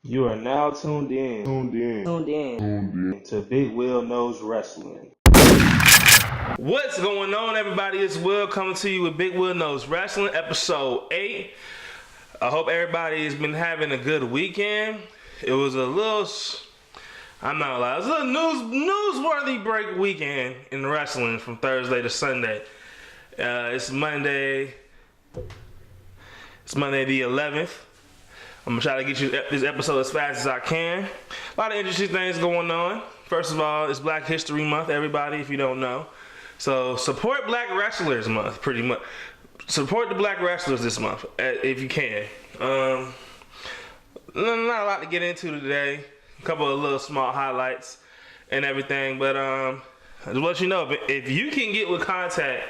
You are now tuned in to Big Will Knows Wrestling. What's going on, everybody? It's Will coming to you with Big Will Knows Wrestling, episode 8. I hope everybody has been having a good weekend. It was a little, I'm not gonna lie, it was a little newsworthy break weekend in wrestling from Thursday to Sunday. It's Monday the 11th. I'm going to try to get you this episode as fast as I can. A lot of interesting things going on. First of all, it's Black History Month, everybody, if you don't know. So support Black Wrestlers Month, pretty much. Support the Black Wrestlers this month, if you can. Not a lot to get into today. A couple of little small highlights and everything. But just to let you know, if you can get with contact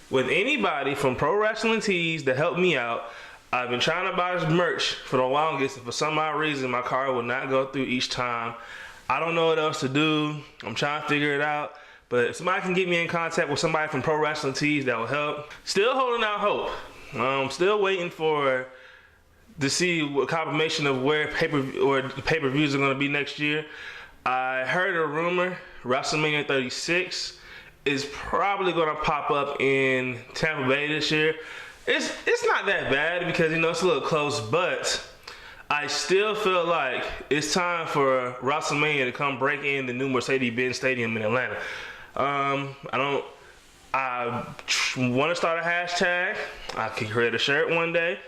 with anybody from Pro Wrestling Tees to help me out, I've been trying to buy this merch for the longest, and for some odd reason, my card will not go through each time. I don't know what else to do. I'm trying to figure it out. But if somebody can get me in contact with somebody from Pro Wrestling Tees, that will help. Still holding out hope. Still waiting to see what confirmation of where the pay-per-views are going to be next year. I heard a rumor, WrestleMania 36 is probably going to pop up in Tampa Bay this year. It's not that bad because, it's a little close, but I still feel like it's time for WrestleMania to come break in the new Mercedes-Benz Stadium in Atlanta. I want to start a hashtag. I can create a shirt one day.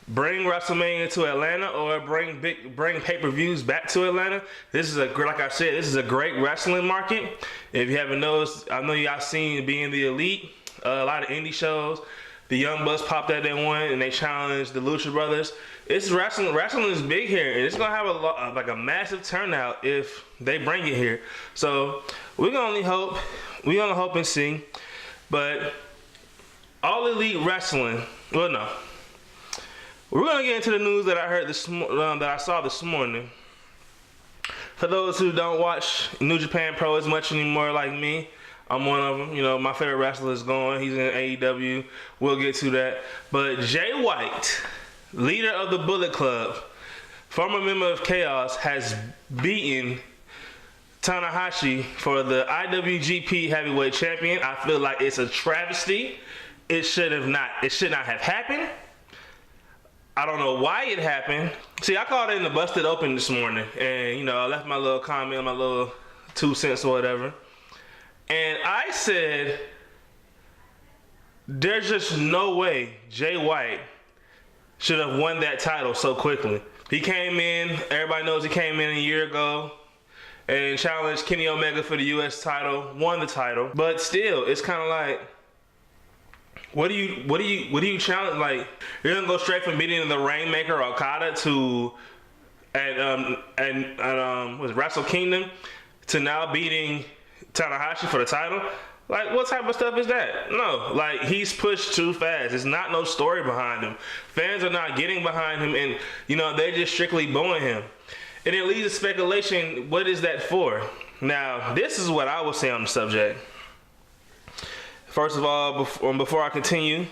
Bring WrestleMania to Atlanta, or bring pay-per-views back to Atlanta. This is like I said, this is a great wrestling market. If you haven't noticed, I know y'all seen Being the Elite, a lot of indie shows. The Young Bucks popped out, they won, and they challenged the Lucha Brothers. It's wrestling. Wrestling is big here, and it's gonna have a massive turnout if they bring it here. So we're gonna only hope. We're gonna hope and see. But All Elite Wrestling. Well, no. We're gonna get into the news that I heard that I saw this morning. For those who don't watch New Japan Pro as much anymore, like me, I'm one of them. My favorite wrestler is gone. He's in AEW. We'll get to that. But Jay White, leader of the Bullet Club, former member of Chaos, has beaten Tanahashi for the IWGP Heavyweight Champion. I feel like it's a travesty. It should not have happened. I don't know why it happened. See, I called in the Busted Open this morning, and I left my little comment, my little 2 cents or whatever. And I said, there's just no way Jay White should have won that title so quickly. He came in, everybody knows he came in a year ago and challenged Kenny Omega for the US title, won the title. But still, it's kind of like, what do you challenge? Like, you're gonna go straight from beating the Rainmaker Okada to was it Wrestle Kingdom to now beating Tanahashi for the title? Like, what type of stuff is that? No, like, he's pushed too fast. There's not no story behind him. Fans are not getting behind him, and they're just strictly booing him. And it leads to speculation. What is that for? Now, this is what I will say on the subject. First of all, before I continue,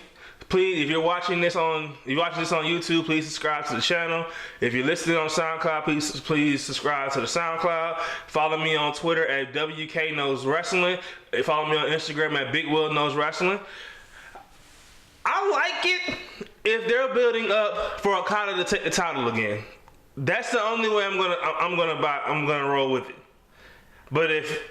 please, if you're watching this on YouTube, please subscribe to the channel. If you're listening on SoundCloud, please subscribe to the SoundCloud. Follow me on Twitter at WK Knows Wrestling. Follow me on Instagram at Big Will Knows Wrestling. I like it if they're building up for Okada to take the title again. That's the only way I'm gonna roll with it. But if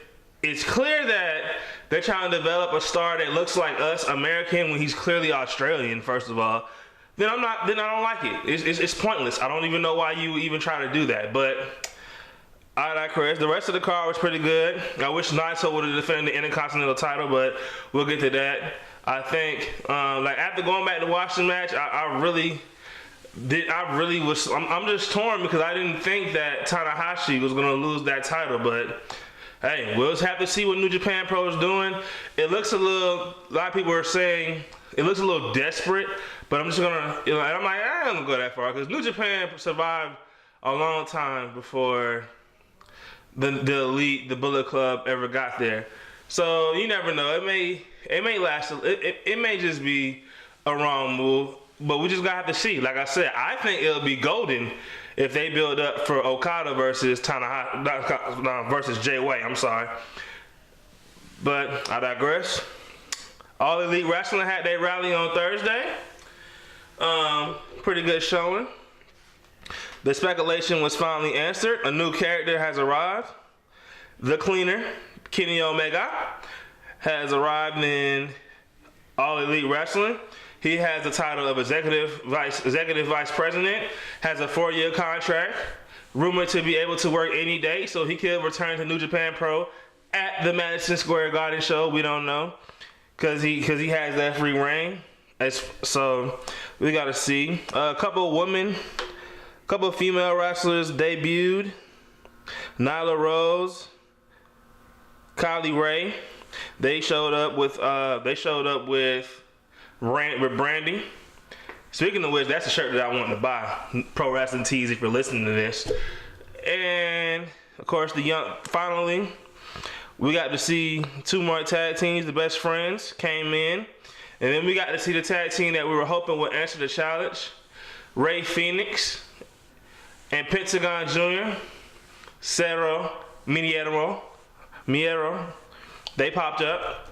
it's clear that they're trying to develop a star that looks like us, American, when he's clearly Australian, first of all, then I don't like it. It's pointless. I don't even know why you even try to do that. But I digress. The rest of the card was pretty good. I wish Naito would have defended the Intercontinental title, but we'll get to that. I think, after going back to watch the match, I'm just torn because I didn't think that Tanahashi was going to lose that title, but hey, we'll just have to see what New Japan Pro is doing. It looks a lot of people are saying it looks a little desperate, but I'm just going to, I'm like, I don't go that far because New Japan survived a long time before the Elite, the Bullet Club ever got there. So you never know. It may last, it may just be a wrong move, but we just got to have to see. Like I said, I think it'll be golden if they build up for Okada versus versus Jay White. I'm sorry, but I digress. All Elite Wrestling had their rally on Thursday. Pretty good showing. The speculation was finally answered. A new character has arrived. The Cleaner, Kenny Omega, has arrived in All Elite Wrestling. He has the title of Executive Vice President, has a 4-year contract, rumored to be able to work any day, so he could return to New Japan Pro at the Madison Square Garden show. We don't know, because he has that free reign. So we got to see. A couple of female wrestlers debuted. Nyla Rose, Kylie Ray. They showed up with Brandy. Speaking of which, that's a shirt that I want to buy. Pro Wrestling Tees, if you're listening to this. And of course, finally, we got to see 2 more tag teams. The Best Friends came in, and then we got to see the tag team that we were hoping would answer the challenge: Ray Phoenix and Pentagon Jr. Cero Miero. They popped up.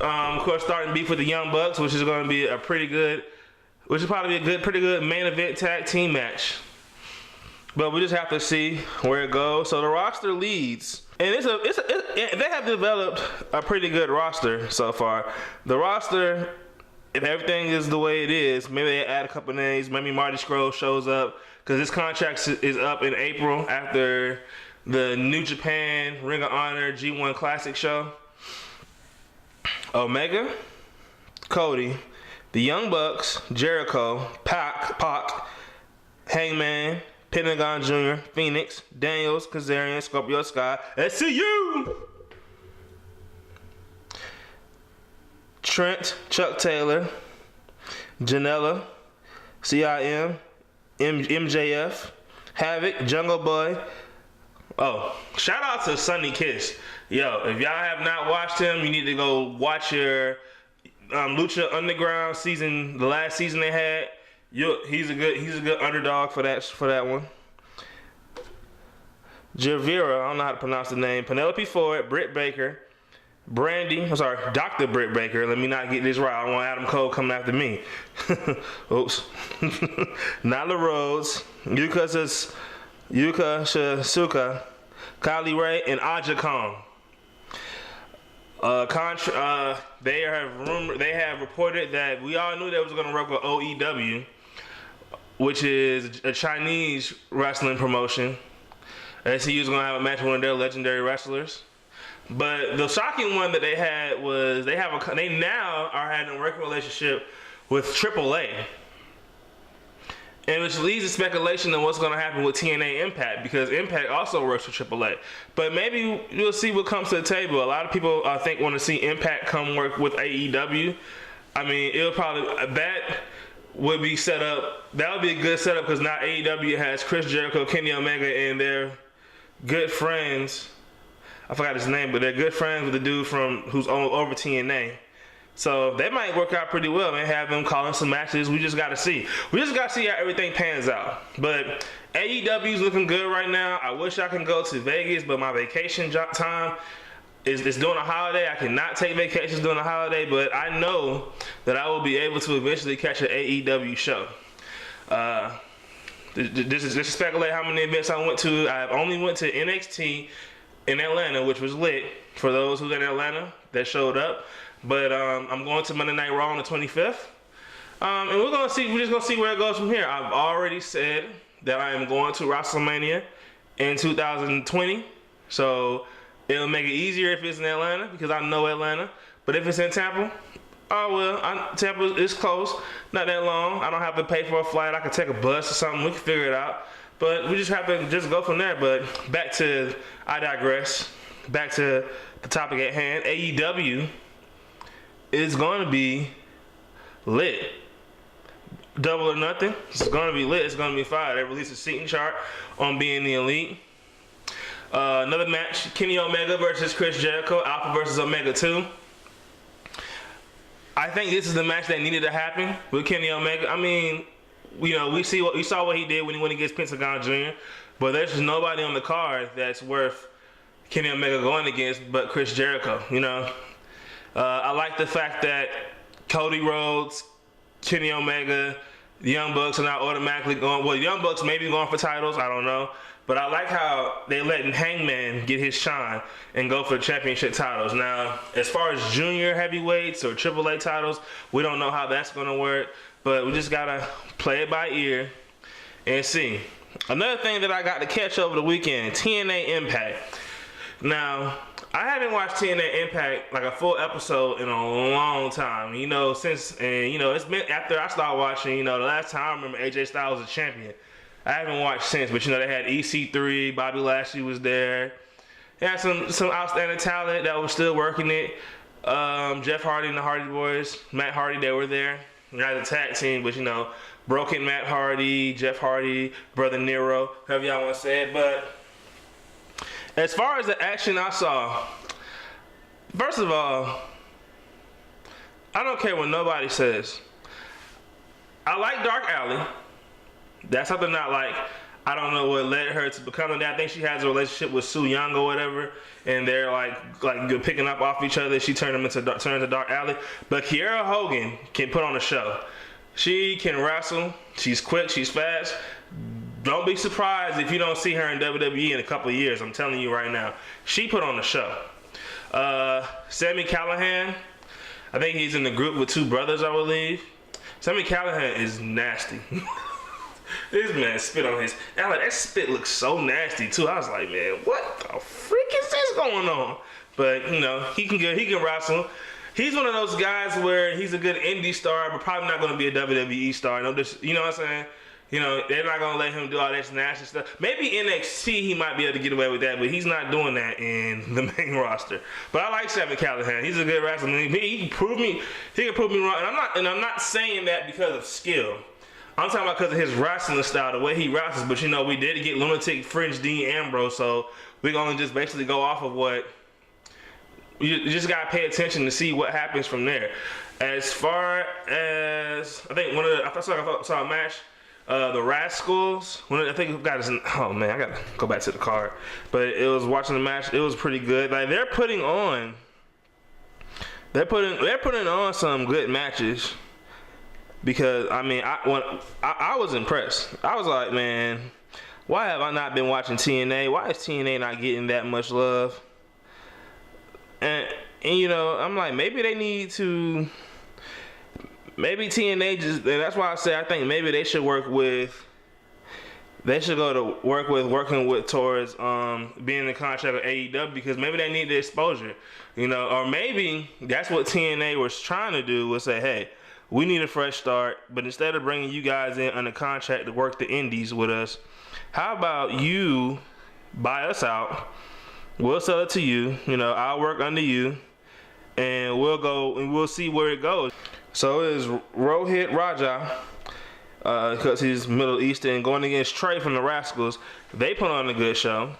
Of course, starting beef with the Young Bucks, which is going to be pretty good main event tag team match. But we just have to see where it goes. So the roster leads, and they have developed a pretty good roster so far. The roster, if everything is the way it is, maybe they add a couple names. Maybe Marty Scurll shows up, because his contract is up in April after the New Japan Ring of Honor G1 Classic show. Omega, Cody, the Young Bucks, Jericho, Pac, Hangman, Pentagon Jr., Phoenix, Daniels, Kazarian, Scorpio Sky, SCU, Trent, Chuck Taylor, Janela, CIM, MJF, Havoc, Jungle Boy. Oh, shout out to Sonny Kiss. Yo, if y'all have not watched him, you need to go watch your Lucha Underground season, the last season they had. He's a good underdog for that one. Javira, I don't know how to pronounce the name. Penelope Ford, Britt Baker, Dr. Britt Baker. Let me not get this right. I don't want Adam Cole coming after me. Oops. Nyla Rose, Yuka Shisuka, Kylie Ray, and Aja Kong. They have reported that we all knew they was going to work with OEW, which is a Chinese wrestling promotion. SCU was going to have a match with one of their legendary wrestlers. But the shocking one that they had was they now are having a working relationship with AAA. And which leads to speculation on what's going to happen with TNA Impact, because Impact also works for AAA. But maybe you'll see what comes to the table. A lot of people, I think, want to see Impact come work with AEW. I mean, that would be set up. That would be a good setup, because now AEW has Chris Jericho, Kenny Omega, and they're good friends. I forgot his name, but they're good friends with the dude who's over TNA. So they might work out pretty well and have them calling some matches. We just got to see. We just got to see how everything pans out. But AEW is looking good right now. I wish I could go to Vegas, but my vacation time is during a holiday. I cannot take vacations during a holiday, but I know that I will be able to eventually catch an AEW show. Just to speculate how many events I went to. I only went to NXT in Atlanta, which was lit for those who's in Atlanta that showed up. But I'm going to Monday Night Raw on the 25th. And we're just going to see where it goes from here. I've already said that I am going to WrestleMania in 2020. So it'll make it easier if it's in Atlanta, because I know Atlanta. But if it's in Tampa, oh well, Tampa is close, not that long. I don't have to pay for a flight. I can take a bus or something. We can figure it out. But we just have to just go from there. But I digress. Back to the topic at hand. AEW is going to be lit. Double or Nothing. It's going to be lit. It's going to be fire. They released a seating chart on Being the Elite. Another match, Kenny Omega versus Chris Jericho, Alpha versus Omega 2. I think this is the match that needed to happen with Kenny Omega. I mean, we saw what he did when he went against Pentagon Jr. But there's just nobody on the card that's worth Kenny Omega going against but Chris Jericho. I like the fact that Cody Rhodes, Kenny Omega, the Young Bucks are not automatically going. Well, the Young Bucks may be going for titles. I don't know. But I like how they letting Hangman get his shine and go for the championship titles. Now, as far as junior heavyweights or AAA titles, we don't know how that's going to work. But we just got to play it by ear and see. Another thing that I got to catch over the weekend, TNA Impact. Now, I haven't watched TNA Impact like a full episode in a long time. It's been after I started watching, the last time I remember AJ Styles was a champion. I haven't watched since, but they had EC3, Bobby Lashley was there. They had some outstanding talent that was still working it. Jeff Hardy and the Hardy Boys, Matt Hardy, they were there. Not a tag team, but Broken Matt Hardy, Jeff Hardy, Brother Nero, however y'all want to say it. But as far as the action I saw, first of all, I don't care what nobody says. I like Dark Alley. That's something not like. I don't know what led her to becoming that. I think she has a relationship with Su Yung or whatever, and they're like picking up off each other. She turned into Dark Alley. But Kiera Hogan can put on a show. She can wrestle. She's quick. She's fast. Don't be surprised if you don't see her in WWE in a couple of years. I'm telling you right now. She put on the show. Sami Callihan, I think he's in the group with two brothers, I believe. Sami Callihan is nasty. This man spit on his. And that spit looks so nasty too. I was like, man, what the freak is this going on? But he can wrestle. He's one of those guys where he's a good indie star, but probably not going to be a WWE star. You know what I'm saying? They're not going to let him do all that nasty stuff. Maybe NXT he might be able to get away with that, but he's not doing that in the main roster. But I like Sami Callihan. He's a good wrestler. He can prove me wrong. And I'm not saying that because of skill. I'm talking about because of his wrestling style, the way he wrestles. But we did get Lunatic Fringe Dean Ambrose, so we're going to just basically go off of what. You just got to pay attention to see what happens from there. As far as, I saw a match, the Rascals. I think got his, oh man, I got to go back to the card. But it was watching the match, it was pretty good. Like they're putting on some good matches. Because I was impressed. I was like, man, why have I not been watching TNA? Why is TNA not getting that much love? And I'm like, maybe they need to. Maybe TNA just. And that's why I think maybe they should work with. They should go to working with towards being in the contract with AEW because maybe they need the exposure, or maybe that's what TNA was trying to do was say, hey. We need a fresh start, but instead of bringing you guys in under contract to work the indies with us, how about you buy us out? We'll sell it to you. I'll work under you, and we'll see where it goes. So it is Rohit Raja, because he's Middle Eastern, going against Trey from the Rascals. They put on a good show.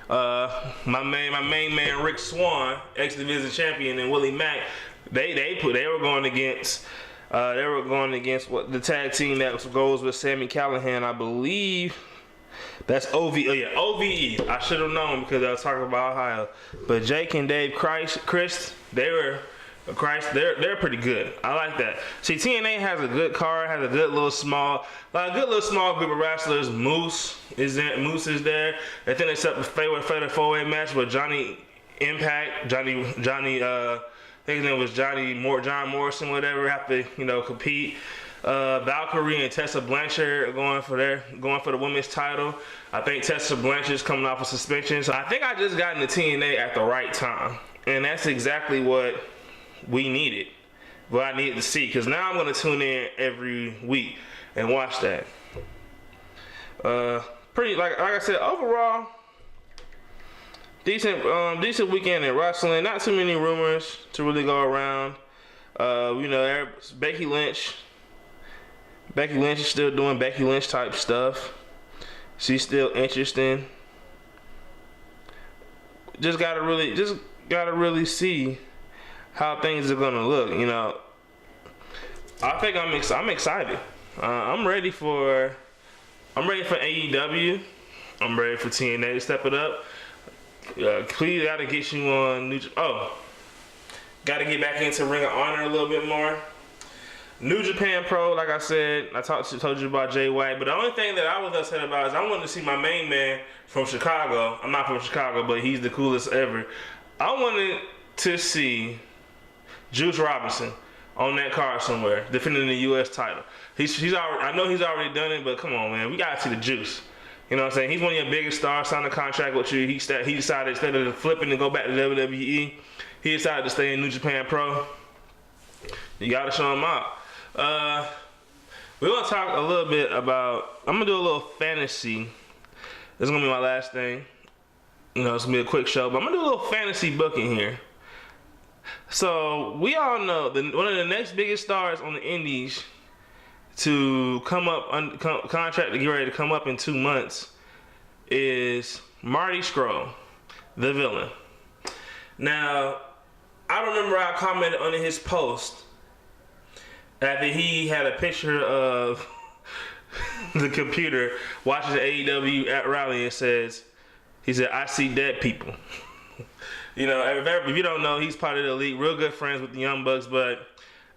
My main man Rick Swan, X Division champion, and Willie Mack. They were going against what the tag team that goes with Sami Callihan, I believe. That's OVE. Oh yeah, OVE. I should have known because I was talking about Ohio. But Jake and Dave Christ, they're pretty good. I like that. See, TNA has a good card, has a good little small group of wrestlers. Moose is there. I think they set up a fatal four-way match with Johnny Impact, I think his name was John Morrison, whatever, have to, compete. Valkyrie and Tessa Blanchard are going for the women's title. I think Tessa Blanchard's coming off of suspension. So I think I just got into TNA at the right time. And that's exactly what we needed. What I needed to see. Because now I'm going to tune in every week and watch that. Like I said, overall, decent weekend in wrestling. Not too many rumors to really go around. Becky Lynch is still doing Becky Lynch type stuff. She's still interesting. Just gotta really see how things are gonna look. I think I'm excited. I'm ready for AEW. I'm ready for TNA to step it up. Please gotta get you on gotta get back into Ring of Honor a little bit more. New Japan Pro, like I said, I told you about Jay White, but the only thing that I was upset about is I wanted to see my main man from Chicago. I'm not from Chicago, but he's the coolest ever. I wanted to see Juice Robinson on that card somewhere, defending the U.S. title. I know he's already done it, but come on, man, we gotta see the Juice. You know what I'm saying? He's one of your biggest stars, signed a contract with you. He decided instead of flipping to go back to WWE, he decided to stay in New Japan Pro. You gotta show him out. We're gonna talk a little bit about. I'm gonna do a little fantasy. This is gonna be my last thing. You know, it's gonna be a quick show, but I'm gonna do a little fantasy booking here. So we all know one of the next biggest stars on the Indies to come up contract to get ready to come up in 2 months is Marty Scurll, the villain. Now, I remember I commented on his post after he had a picture of the computer watching the AEW at rally and he said, "I see dead people." You know, if you don't know, he's part of the elite, real good friends with the Young Bucks, but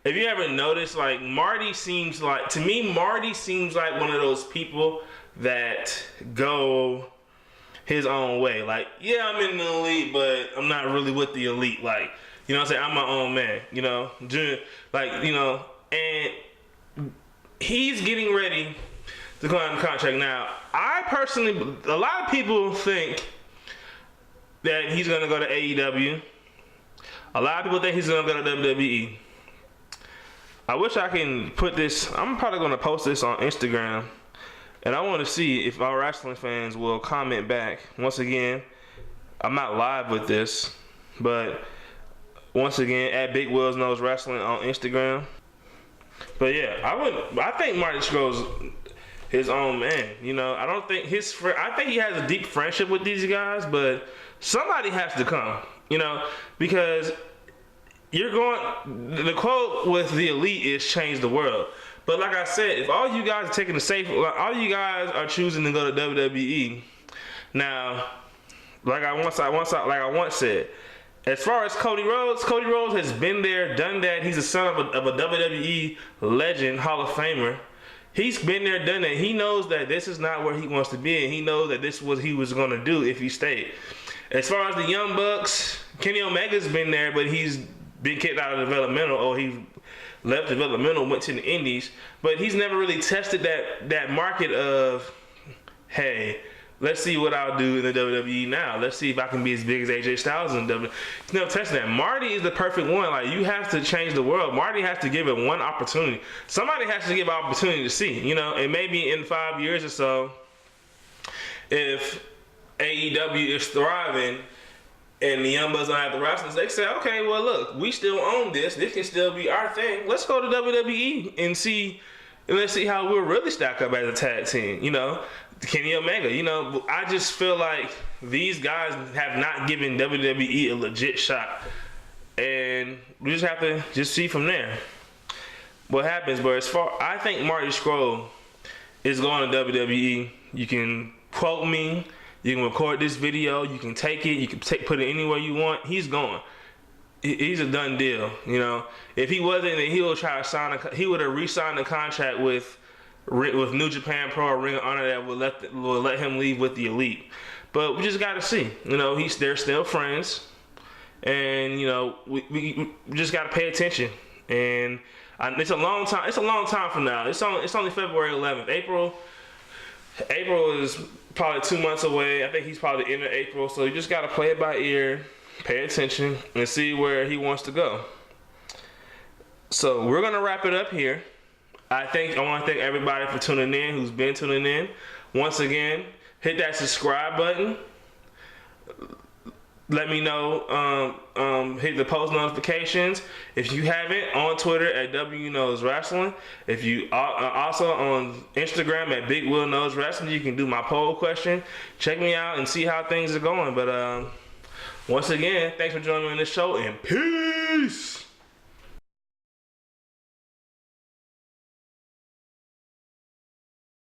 if you ever notice, like, Marty seems like one of those people that go his own way. Like, yeah, I'm in the elite, but I'm not really with the elite. Like, you know what I'm saying? I'm my own man, you know? Like, you know, and he's getting ready to go on contract. Now, a lot of people think that he's going to go to AEW. A lot of people think he's going to go to WWE. I wish I can put this. I'm probably going to post this on Instagram, and I want to see if our wrestling fans will comment back. Once again, I'm not live with this, but once again, at Big Will's Knows Wrestling on Instagram. But yeah, I think Marty Scurll's his own man. You know, I don't think I think he has a deep friendship with these guys, but somebody has to come. You know, because the quote with the elite is change the world. But like I said, if all you guys are taking the safe, all you guys are choosing to go to WWE. Now, like I once said, as far as Cody Rhodes has been there, done that. He's the son of a WWE legend, Hall of Famer. He's been there, done that. He knows that this is not where he wants to be, and he knows that this is what he was going to do if he stayed. As far as the Young Bucks, Kenny Omega's been there, but he's been kicked out of developmental, or he left developmental, went to the Indies, but he's never really tested that market of, hey, let's see what I'll do in the WWE now. Let's see if I can be as big as AJ Styles in WWE. He's never tested that. Marty is the perfect one. Like, you have to change the world. Marty has to give it one opportunity. Somebody has to give an opportunity to see, you know, and maybe in 5 years or so, if AEW is thriving and the Young Bucks don't have the wrestlers, they say, okay, well, look, we still own this. This can still be our thing. Let's go to WWE and let's see how we'll really stack up as a tag team, you know. Kenny Omega, you know. I just feel like these guys have not given WWE a legit shot, and we just have to just see from there what happens. But I think Marty Scurll is going to WWE. You can quote me, you can record this video, you can take it, you can put it anywhere you want. He's going. He's a done deal, you know. If he wasn't, then he would try to he would have re-signed a contract with New Japan Pro or Ring of Honor that will let him leave with the elite. But we just got to see. You know, they're still friends, and you know we just got to pay attention. And it's a long time. It's a long time from now. It's only February 11th. April is probably 2 months away. I think he's probably the end of April. So you just got to play it by ear, pay attention, and see where he wants to go. So we're gonna wrap it up here. I want to thank everybody for tuning in, who's been tuning in. Once again, hit that subscribe button. Let me know, hit the post notifications. If you haven't, on Twitter at W Knows Wrestling. If you also on Instagram at Big Will Knows Wrestling, you can do my poll question. Check me out and see how things are going. But once again, thanks for joining me on this show, and peace.